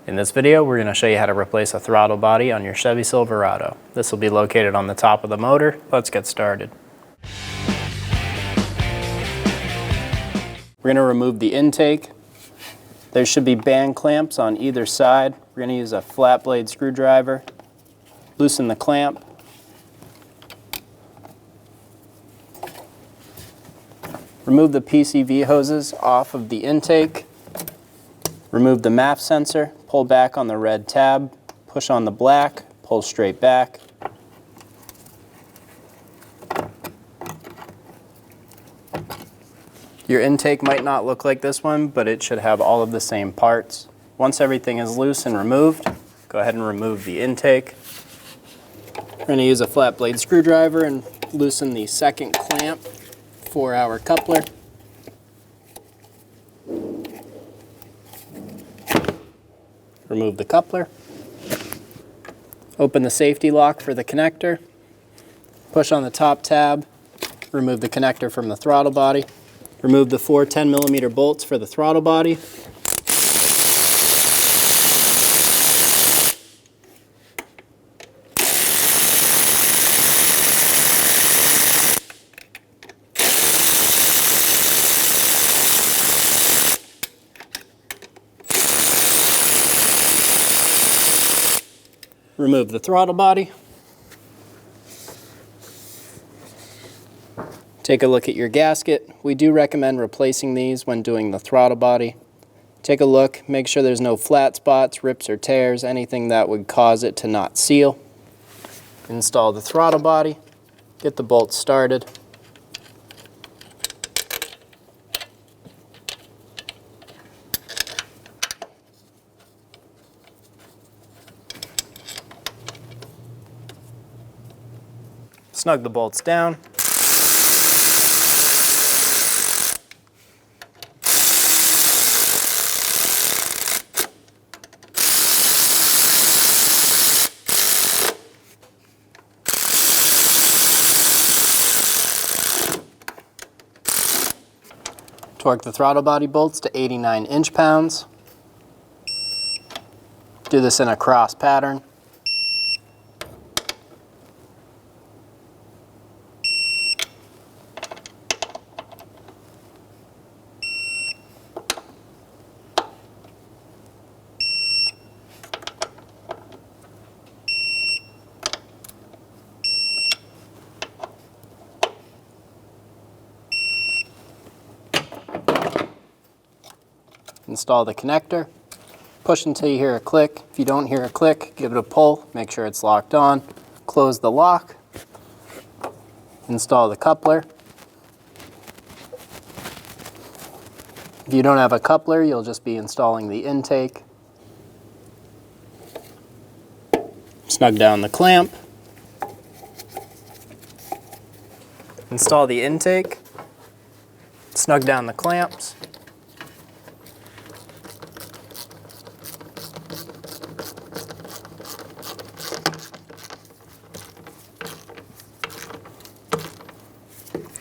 In this video, we're going to show you how to replace a throttle body on your Chevy Silverado. This will be located on the top of the motor. Let's get started. We're going to remove the intake. There should be band clamps on either side. We're going to use a flat blade screwdriver. Loosen the clamp. Remove the PCV hoses off of the intake. Remove the MAF sensor, pull back on the red tab, push on the black, pull straight back. Your intake might not look like this one, but it should have all of the same parts. Once everything is loose and removed, go ahead and remove the intake. We're going to use a flat blade screwdriver and loosen the second clamp for our coupler. Remove the coupler. Open the safety lock for the connector. Push on the top tab. Remove the connector from the throttle body. Remove the 4 10mm bolts for the throttle body. Remove the throttle body. Take a look at your gasket. We do recommend replacing these when doing the throttle body. Take a look, make sure there's no flat spots, rips or tears, anything that would cause it to not seal. Install the throttle body, get the bolts started. Snug the bolts down. Torque the throttle body bolts to 89 inch-pounds. Do this in a cross pattern. Install the connector. Push until you hear a click. If you don't hear a click, give it a pull. Make sure it's locked on. Close the lock. Install the coupler. If you don't have a coupler, you'll just be installing the intake. Snug down the clamp. Install the intake. Snug down the clamps.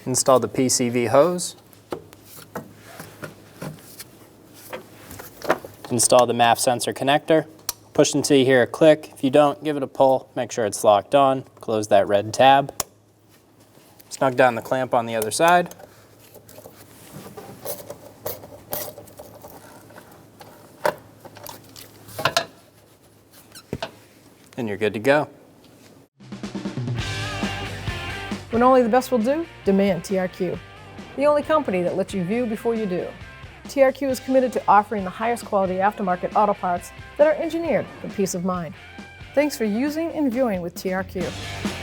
Install the PCV hose. Install the MAF sensor connector. Push until you hear a click. If you don't, give it a pull. Make sure it's locked on. Close that red tab. Snug down the clamp on the other side. And you're good to go. When only the best will do, demand TRQ. The only company that lets you view before you do. TRQ is committed to offering the highest quality aftermarket auto parts that are engineered for peace of mind. Thanks for using and viewing with TRQ.